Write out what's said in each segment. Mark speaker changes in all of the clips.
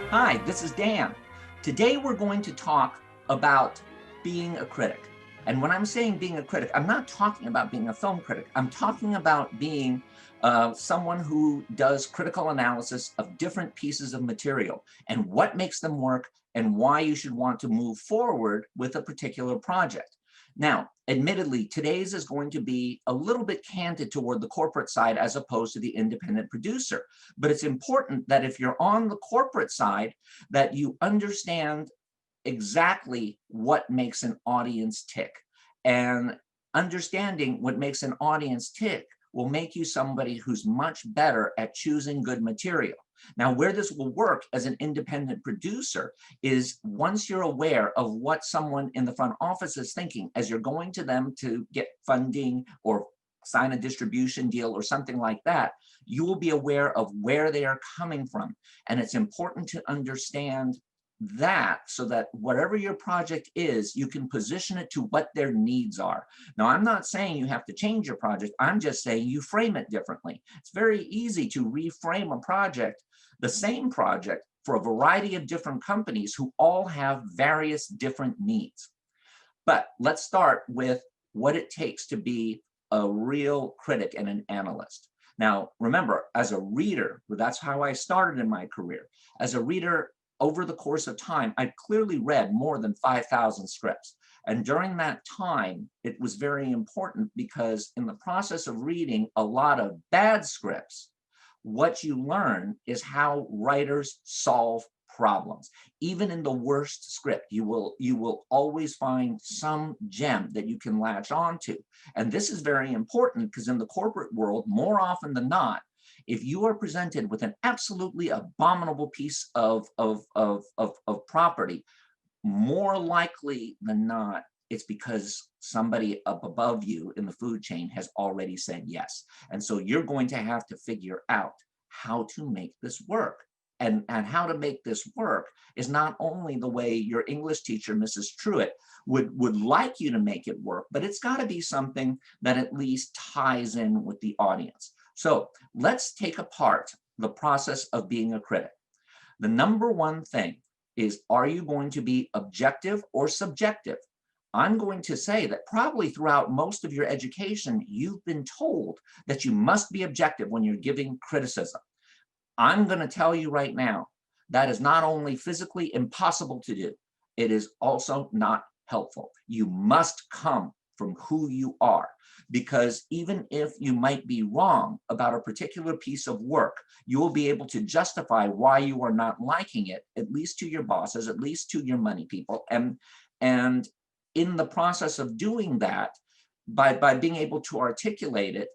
Speaker 1: Hi, this is Dan. Today we're going to talk about being a critic. And when I'm saying being a critic, I'm not talking about being a film critic. I'm talking about being someone who does critical analysis of different pieces of material and what makes them work and why you should want to move forward with a particular project. Now, admittedly, today's is going to be a little bit canted toward the corporate side as opposed to the independent producer. But it's important that if you're on the corporate side, that you understand exactly what makes an audience tick. And understanding what makes an audience tick will make you somebody who's much better at choosing good material. Now, where this will work as an independent producer is once you're aware of what someone in the front office is thinking as you're going to them to get funding or sign a distribution deal or something like that, you will be aware of where they are coming from. And it's important to understand that so that whatever your project is, you can position it to what their needs are. Now, I'm not saying you have to change your project. I'm just saying you frame it differently. It's very easy to reframe a project, the same project, for a variety of different companies who all have various different needs. But let's start with what it takes to be a real critic and an analyst. Now, remember, as a reader, that's how I started in my career. As a reader, over the course of time, I clearly read more than 5,000 scripts. And during that time, it was very important because in the process of reading a lot of bad scripts, what you learn is how writers solve problems. Even in the worst script, you will always find some gem that you can latch onto. And this is very important because in the corporate world, more often than not, if you are presented with an absolutely abominable piece of property, more likely than not, it's because somebody up above you in the food chain has already said yes. And so you're going to have to figure out how to make this work. And how to make this work is not only the way your English teacher, Mrs. Truitt, would like you to make it work, but it's got to be something that at least ties in with the audience. So let's take apart the process of being a critic. The number one thing is, are you going to be objective or subjective? I'm going to say that probably throughout most of your education, you've been told that you must be objective when you're giving criticism. I'm going to tell you right now, that is not only physically impossible to do, it is also not helpful. You must come from who you are, because even if you might be wrong about a particular piece of work, you will be able to justify why you are not liking it, at least to your bosses, at least to your money people. And in the process of doing that, by being able to articulate it,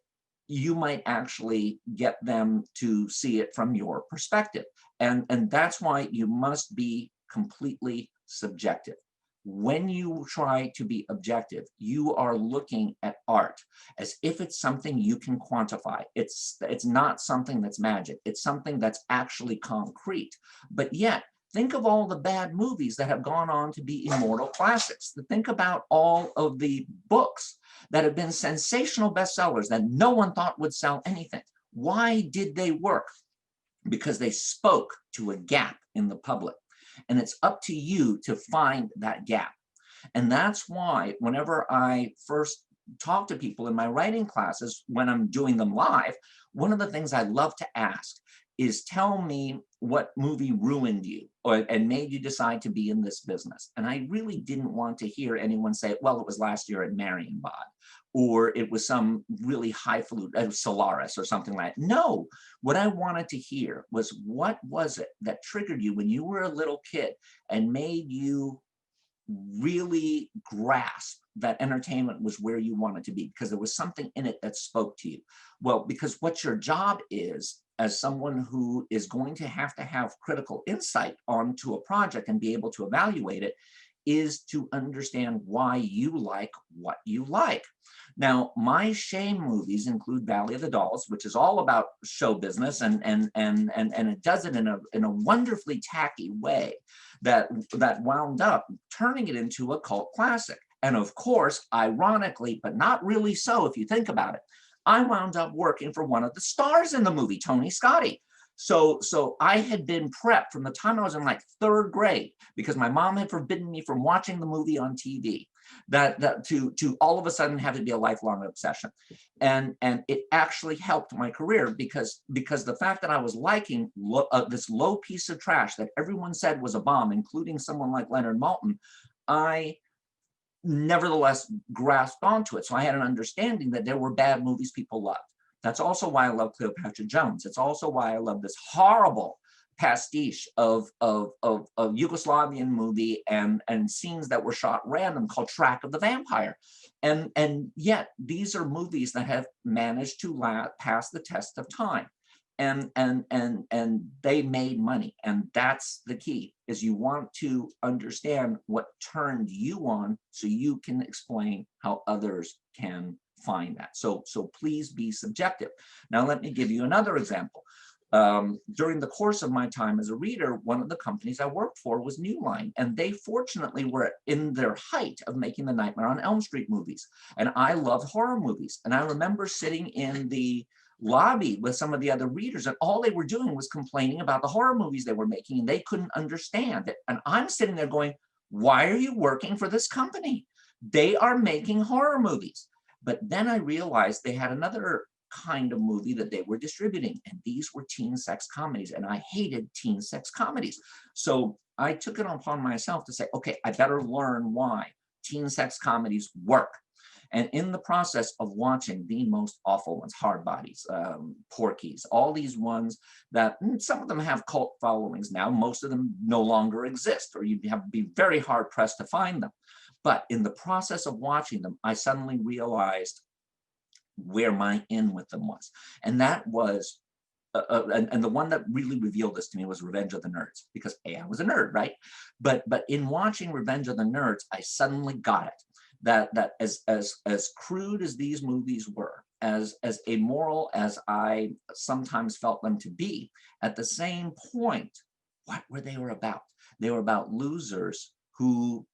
Speaker 1: you might actually get them to see it from your perspective. And that's why you must be completely subjective. When you try to be objective, you are looking at art as if it's something you can quantify. It's not something that's magic. It's something that's actually concrete. But yet, think of all the bad movies that have gone on to be immortal classics. Think about all of the books that have been sensational bestsellers that no one thought would sell anything. Why did they work? Because they spoke to a gap in the public. And it's up to you to find that gap. And that's why whenever I first talk to people in my writing classes, when I'm doing them live, one of the things I love to ask is, tell me what movie ruined you and made you decide to be in this business. And I really didn't want to hear anyone say, well, it was last year at Marienbad, or it was some really highfalutin, Solaris or something like that. No, what I wanted to hear was, what was it that triggered you when you were a little kid and made you really grasp that entertainment was where you wanted to be, because there was something in it that spoke to you. Well, because what your job is as someone who is going to have critical insight onto a project and be able to evaluate it is to understand why you like what you like. Now, my shame movies include Valley of the Dolls, which is all about show business, and it does it in a wonderfully tacky way that wound up turning it into a cult classic. And of course, ironically, but not really so if you think about it, I wound up working for one of the stars in the movie, Tony Scotti. So I had been prepped from the time I was in like 3rd grade, because my mom had forbidden me from watching the movie on TV, that to all of a sudden have it be a lifelong obsession. And it actually helped my career, because the fact that I was liking this low piece of trash that everyone said was a bomb, including someone like Leonard Maltin, I nevertheless grasped onto it. So I had an understanding that there were bad movies people loved. That's also why I love Cleopatra Jones. It's also why I love this horrible pastiche of Yugoslavian movie and scenes that were shot random called Track of the Vampire. And yet these are movies that have managed to pass the test of time. And they made money. And that's the key, is you want to understand what turned you on so you can explain how others can find that. So please be subjective. Now, let me give you another example. During the course of my time as a reader, one of the companies I worked for was New Line, and they fortunately were in their height of making the Nightmare on Elm Street movies. And I loved horror movies. And I remember sitting in the lobby with some of the other readers, and all they were doing was complaining about the horror movies they were making, and they couldn't understand it. And I'm sitting there going, why are you working for this company? They are making horror movies. But then I realized they had another kind of movie that they were distributing, and these were teen sex comedies, and I hated teen sex comedies. So I took it upon myself to say, okay, I better learn why teen sex comedies work. And in the process of watching the most awful ones, Hard Bodies, Porky's, all these ones that some of them have cult followings now, most of them no longer exist, or you'd have to be very hard pressed to find them. But in the process of watching them, I suddenly realized where my in with them was. And that was, and the one that really revealed this to me was Revenge of the Nerds, because A, I was a nerd, right? But in watching Revenge of the Nerds, I suddenly got it. That as crude as these movies were, as amoral as I sometimes felt them to be, at the same point, what were they about? They were about losers who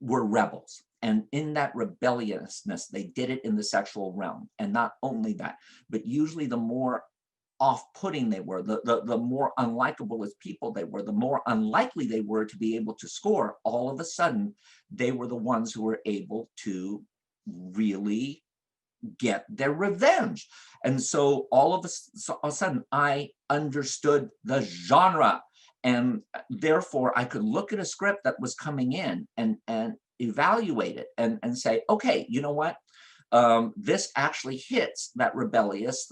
Speaker 1: were rebels. And in that rebelliousness, they did it in the sexual realm. And not only that, but usually the more off-putting they were, the more unlikable as people they were, the more unlikely they were to be able to score, all of a sudden, they were the ones who were able to really get their revenge. And so all of a sudden, I understood the genre. And therefore, I could look at a script that was coming in and evaluate it and say, okay, you know what? This actually hits that rebellious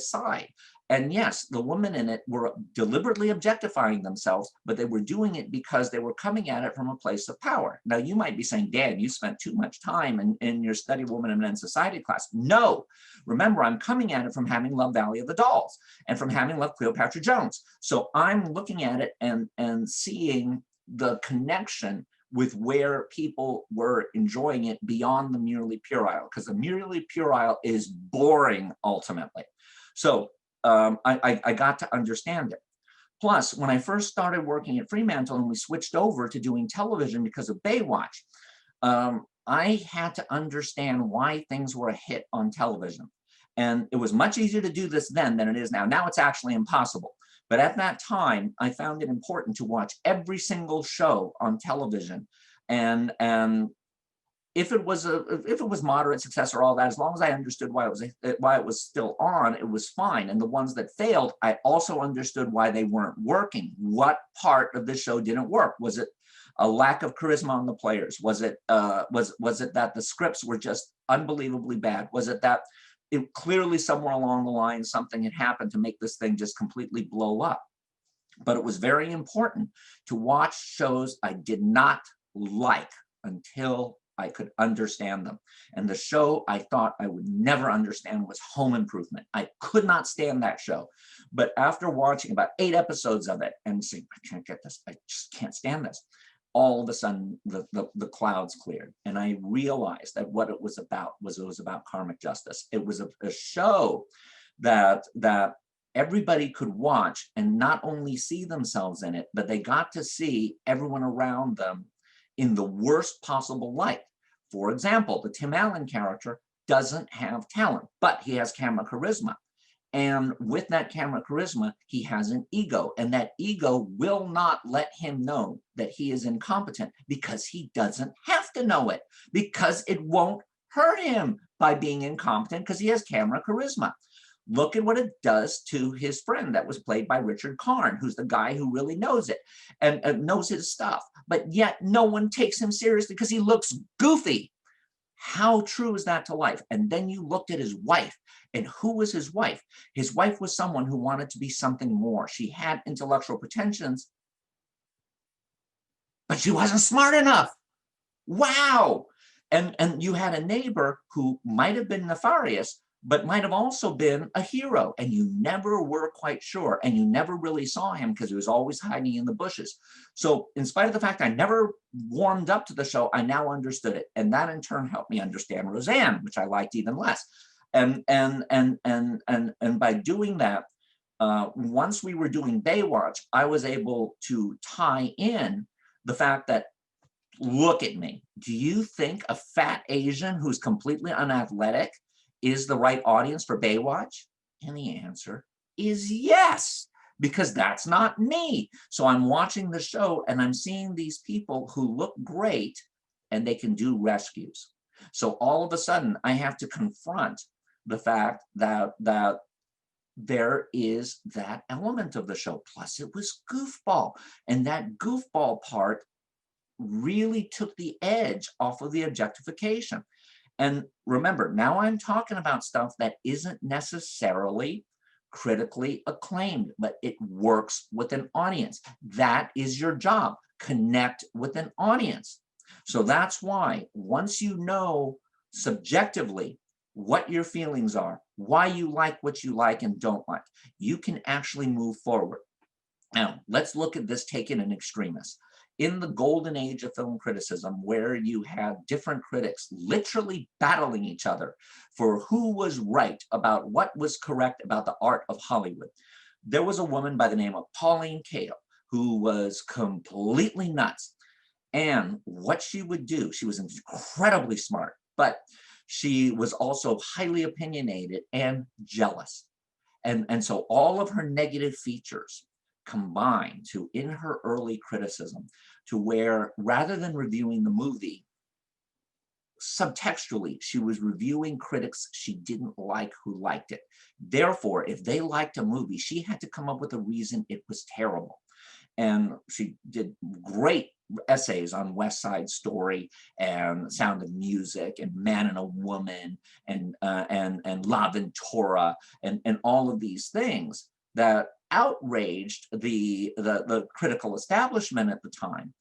Speaker 1: side. And yes, the women in it were deliberately objectifying themselves, but they were doing it because they were coming at it from a place of power. Now, you might be saying, Dan, you spent too much time in your Study of Women and Men Society class. No, remember, I'm coming at it from having loved Valley of the Dolls and from having loved Cleopatra Jones. So I'm looking at it and seeing the connection with where people were enjoying it beyond the merely puerile, because the merely puerile is boring ultimately. So I got to understand it. Plus, when I first started working at Fremantle and we switched over to doing television because of Baywatch, I had to understand why things were a hit on television. And it was much easier to do this then than it is now. Now it's actually impossible. But at that time, I found it important to watch every single show on television, and if it was moderate success or all that, as long as I understood why it was still on, it was fine. And the ones that failed, I also understood why they weren't working. What part of the show didn't work? Was it a lack of charisma on the players? Was it that the scripts were just unbelievably bad? Was it that clearly somewhere along the line something had happened to make this thing just completely blow up? But it was very important to watch shows I did not like until I could understand them. And the show I thought I would never understand was Home Improvement. I could not stand that show. But after watching about 8 episodes of it and saying, I can't get this, I just can't stand this, all of a sudden the clouds cleared. And I realized that what it was about karmic justice. It was a show that everybody could watch and not only see themselves in it, but they got to see everyone around them in the worst possible light. For example, the Tim Allen character doesn't have talent, but he has camera charisma. And with that camera charisma, he has an ego, and that ego will not let him know that he is incompetent because he doesn't have to know it, because it won't hurt him by being incompetent because he has camera charisma. Look at what it does to his friend that was played by Richard Karn, who's the guy who really knows it and knows his stuff, but yet no one takes him seriously because he looks goofy. How true is that to life? And then you looked at his wife, and who was his wife? His wife was someone who wanted to be something more. She had intellectual pretensions, but she wasn't smart enough. Wow. And you had a neighbor who might have been nefarious, but might have also been a hero, and you never were quite sure, and you never really saw him because he was always hiding in the bushes. So in spite of the fact I never warmed up to the show, I now understood it, and that in turn helped me understand Roseanne, which I liked even less. And by doing that, once we were doing Baywatch, I was able to tie in the fact that, look at me, do you think a fat Asian who's completely unathletic is the right audience for Baywatch? And the answer is yes, because that's not me. So I'm watching the show and I'm seeing these people who look great and they can do rescues. So all of a sudden I have to confront the fact that there is that element of the show. Plus it was goofball, and that goofball part really took the edge off of the objectification. And remember, now I'm talking about stuff that isn't necessarily critically acclaimed, but it works with an audience. That is your job. Connect with an audience. So that's why once you know subjectively what your feelings are, why you like what you like and don't like, you can actually move forward. Now, let's look at this taken in extremis. In the golden age of film criticism, where you had different critics literally battling each other for who was right about what was correct about the art of Hollywood, there was a woman by the name of Pauline Kael who was completely nuts. And what she would do, she was incredibly smart, but she was also highly opinionated and jealous. And so all of her negative features combined to, in her early criticism, to where rather than reviewing the movie subtextually, she was reviewing critics she didn't like who liked it. Therefore, if they liked a movie, she had to come up with a reason it was terrible. And she did great essays on West Side Story and Sound of Music and Man and a Woman and La Ventura and all of these things that outraged the critical establishment at the time.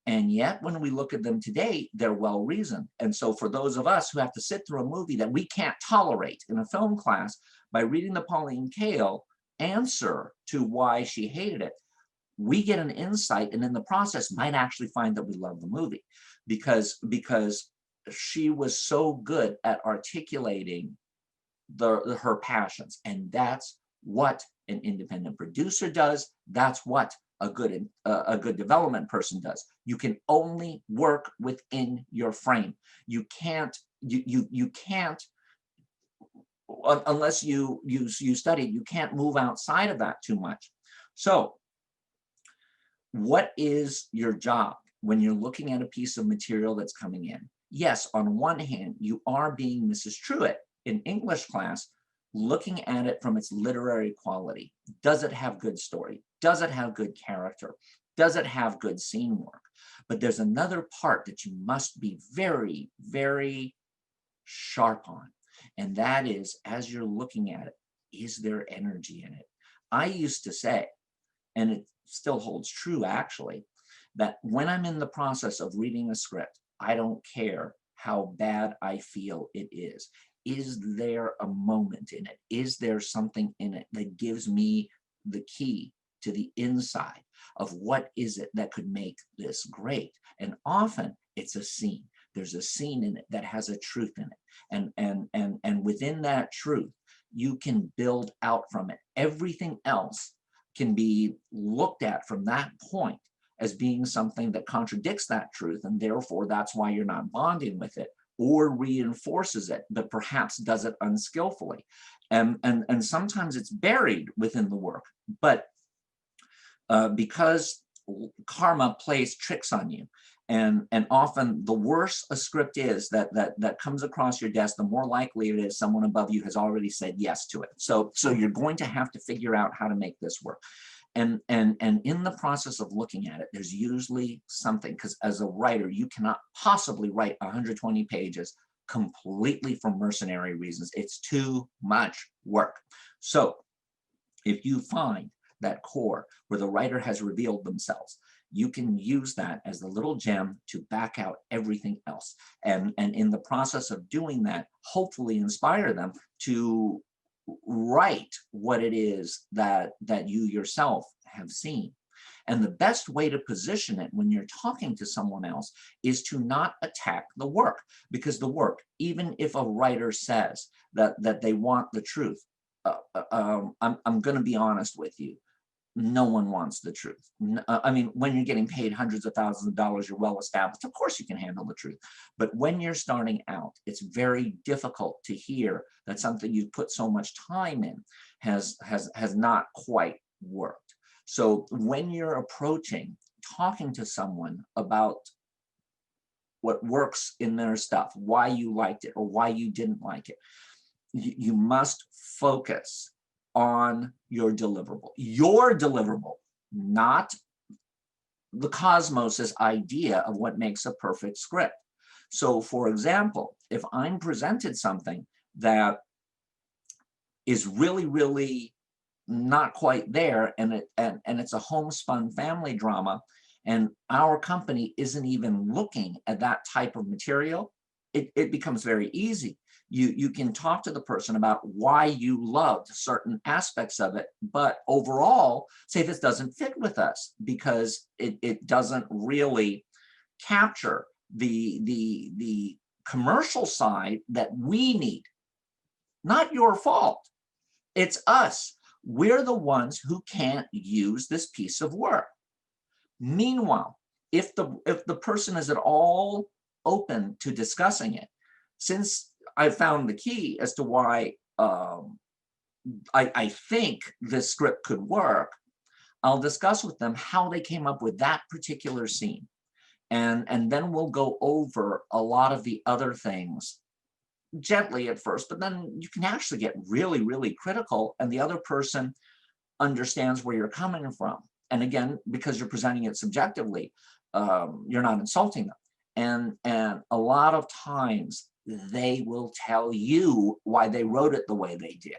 Speaker 1: And yet, when we look at them today, they're well-reasoned. And so for those of us who have to sit through a movie that we can't tolerate in a film class, by reading the Pauline Kael answer to why she hated it, we get an insight, and in the process might actually find that we love the movie because she was so good at articulating her passions. And that's what an independent producer does. That's what a good development person does. You can only work within your frame. You can't unless you study, you can't move outside of that too much. So what is your job when you're looking at a piece of material that's coming in? Yes, on one hand, you are being Mrs. Truitt in English class, looking at it from its literary quality. Does it have good story? Does it have good character? Does it have good scene work? But there's another part that you must be very, very sharp on. And that is, as you're looking at it, is there energy in it? I used to say, and it still holds true actually, that when I'm in the process of reading a script, I don't care how bad I feel it is. Is there a moment in it? Is there something in it that gives me the key to the inside of what is it that could make this great? And often it's a scene. There's a scene in it that has a truth in it. And within that truth, you can build out from it. Everything else can be looked at from that point as being something that contradicts that truth, and therefore that's why you're not bonding with it, or reinforces it, but perhaps does it unskillfully. And sometimes it's buried within the work, but because karma plays tricks on you, and often the worse a script is that comes across your desk, the more likely it is someone above you has already said yes to it. So you're going to have to figure out how to make this work. And in the process of looking at it, there's usually something, because as a writer, you cannot possibly write 120 pages completely for mercenary reasons. It's too much work. So if you find that core where the writer has revealed themselves, you can use that as the little gem to back out everything else. And in the process of doing that, hopefully inspire them to write what it is that you yourself have seen. And the best way to position it when you're talking to someone else is to not attack the work, because the work, even if a writer says that they want the truth, I'm going to be honest with you, no one wants the truth. I mean, when you're getting paid hundreds of thousands of dollars, you're well established, of course you can handle the truth. But when you're starting out, it's very difficult to hear that something you've put so much time in has not quite worked. So when you're approaching, talking to someone about what works in their stuff, why you liked it or why you didn't like it, you must focus on your deliverable, not the cosmos's idea of what makes a perfect script. So for example, if I'm presented something that is really, really not quite there, and it's a homespun family drama, and our company isn't even looking at that type of material, it becomes very easy. You can talk to the person about why you loved certain aspects of it, but overall say this doesn't fit with us because it doesn't really capture the commercial side that we need. Not your fault. It's us. We're the ones who can't use this piece of work. Meanwhile, if the person is at all open to discussing it, since I found the key as to why I think this script could work, I'll discuss with them how they came up with that particular scene. And then we'll go over a lot of the other things gently at first, but then you can actually get really, really critical, and the other person understands where you're coming from. And again, because you're presenting it subjectively, you're not insulting them. And a lot of times they will tell you why they wrote it the way they did.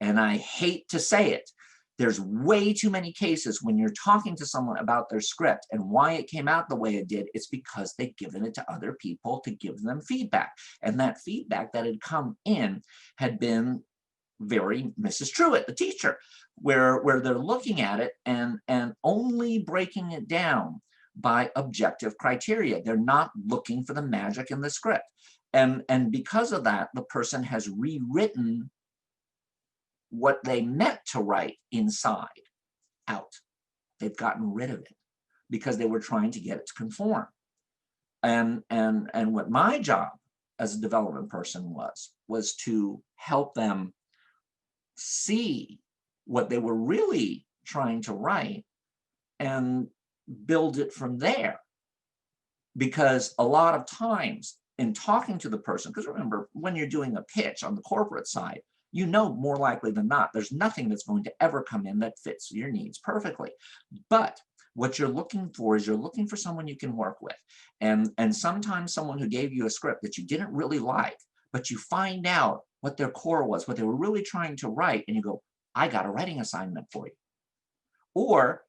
Speaker 1: And I hate to say it, there's way too many cases when you're talking to someone about their script and why it came out the way it did, it's because they've given it to other people to give them feedback. And that feedback that had come in had been very Mrs. Truitt, the teacher, where they're looking at it and only breaking it down by objective criteria. They're not looking for the magic in the script. And because of that, the person has rewritten what they meant to write inside out. They've gotten rid of it because they were trying to get it to conform. And what my job as a development person was to help them see what they were really trying to write and build it from there. Because a lot of times in talking to the person, because remember, when you're doing a pitch on the corporate side, you know more likely than not, there's nothing that's going to ever come in that fits your needs perfectly. But what you're looking for is you're looking for someone you can work with. And sometimes someone who gave you a script that you didn't really like, but you find out what their core was, what they were really trying to write, and you go, I got a writing assignment for you. Or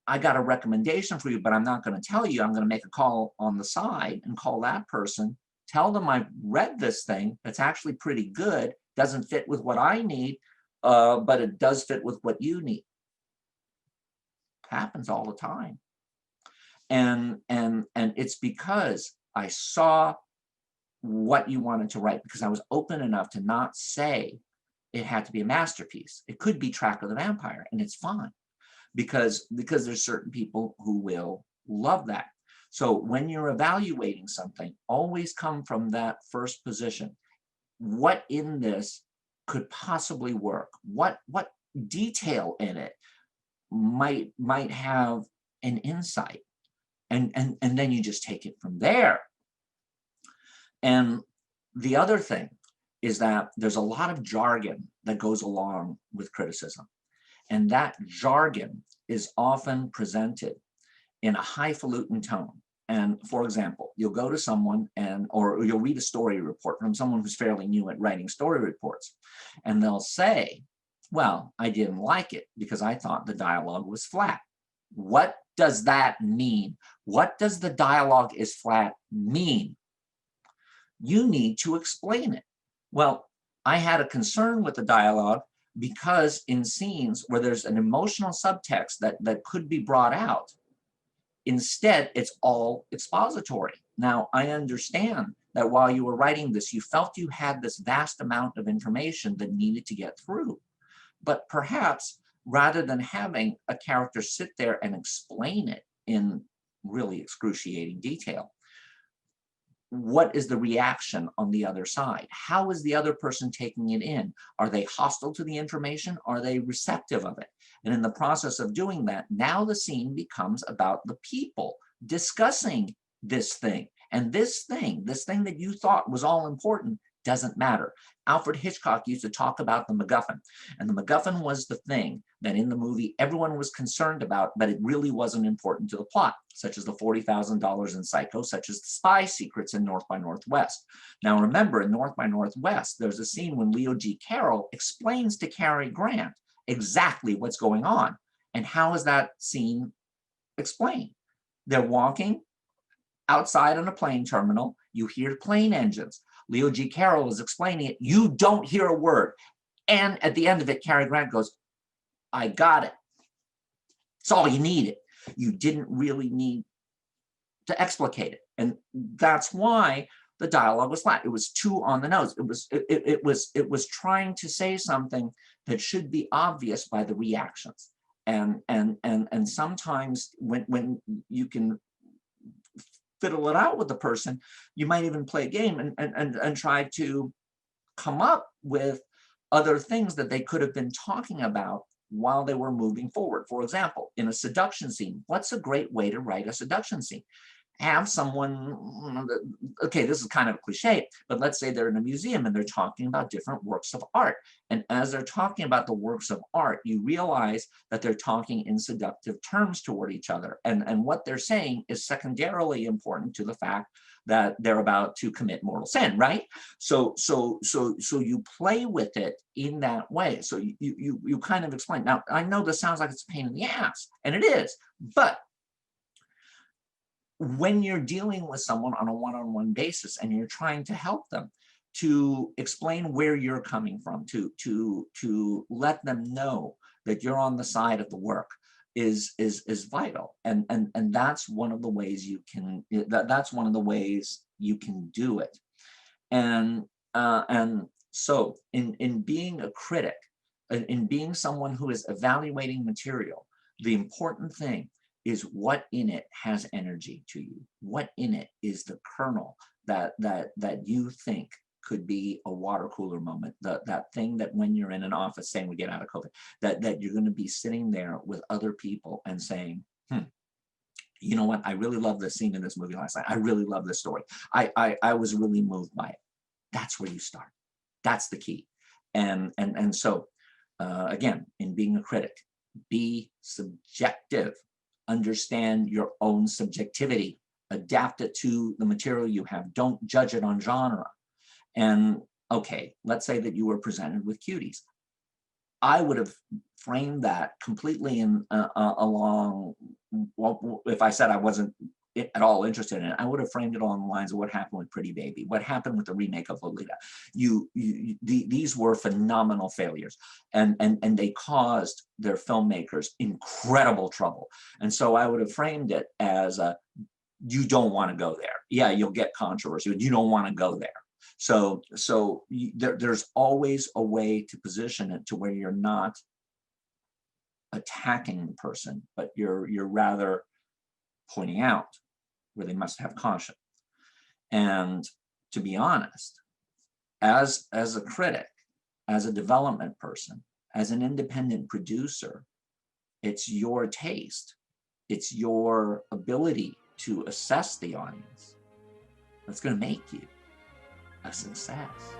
Speaker 1: I got a recommendation for you, but I'm not going to tell you. I'm going to make a call on the side and call that person, tell them I read this thing that's actually pretty good, doesn't fit with what I need, but it does fit with what you need. Happens all the time. And it's because I saw what you wanted to write, because I was open enough to not say it had to be a masterpiece. It could be Track of the Vampire, and it's fine. Because there's certain people who will love that. So when you're evaluating something, always come from that first position. What in this could possibly work? What detail in it might have an insight? And then you just take it from there. And the other thing is that there's a lot of jargon that goes along with criticism. And that jargon is often presented in a highfalutin tone. And for example, you'll go to someone or you'll read a story report from someone who's fairly new at writing story reports. And they'll say, well, I didn't like it because I thought the dialogue was flat. What does that mean? What does the dialogue is flat mean? You need to explain it. Well, I had a concern with the dialogue because in scenes where there's an emotional subtext that could be brought out, instead, it's all expository. Now, I understand that while you were writing this, you felt you had this vast amount of information that needed to get through. But perhaps rather than having a character sit there and explain it in really excruciating detail, what is the reaction on the other side? How is the other person taking it in? Are they hostile to the information? Are they receptive of it? And in the process of doing that, now the scene becomes about the people discussing this thing. And this thing that you thought was all important, doesn't matter. Alfred Hitchcock used to talk about the MacGuffin. And the MacGuffin was the thing that in the movie everyone was concerned about, but it really wasn't important to the plot, such as the $40,000 in Psycho, such as the spy secrets in North by Northwest. Now remember, in North by Northwest, there's a scene when Leo G. Carroll explains to Cary Grant exactly what's going on. And how is that scene explained? They're walking outside on a plane terminal. You hear plane engines. Leo G. Carroll is explaining it. You don't hear a word. And at the end of it, Cary Grant goes, I got it. It's all you needed. You didn't really need to explicate it. And that's why the dialogue was flat. It was too on the nose. It was trying to say something that should be obvious by the reactions. And sometimes when you can fiddle it out with the person, you might even play a game and try to come up with other things that they could have been talking about while they were moving forward. For example, in a seduction scene, what's a great way to write a seduction scene? Have someone, okay, this is kind of a cliche, but let's say they're in a museum and they're talking about different works of art. And as they're talking about the works of art, you realize that they're talking in seductive terms toward each other. And what they're saying is secondarily important to the fact that they're about to commit mortal sin, right? So you play with it in that way. So you kind of explain. Now, I know this sounds like it's a pain in the ass, and it is, but when you're dealing with someone on a one-on-one basis and you're trying to help them, to explain where you're coming from, to let them know that you're on the side of the work is vital. And that's one of the ways you can, that's one of the ways you can do it. And so in being a critic, in being someone who is evaluating material, the important thing is what in it has energy to you. What in it is the kernel that you think could be a water cooler moment, that thing that when you're in an office, saying we get out of COVID, that you're going to be sitting there with other people and saying, you know what, I really love this scene in this movie last night. I really love this story. I was really moved by it. That's where you start. That's the key. And so again, in being a critic, be subjective. Understand your own subjectivity, adapt it to the material you have. Don't judge it on genre. And okay, let's say that you were presented with cuties. I would have framed that completely in along, well, if I said I wasn't at all interested in it, I would have framed it along the lines of what happened with Pretty Baby, what happened with the remake of Lolita. These were phenomenal failures, and they caused their filmmakers incredible trouble. And so I would have framed it as you don't want to go there. Yeah, you'll get controversy, but you don't want to go there. So there's always a way to position it to where you're not attacking the person, but you're rather pointing out where they must have caution. And to be honest, as a critic, as a development person, as an independent producer, it's your taste, it's your ability to assess the audience that's going to make you a success.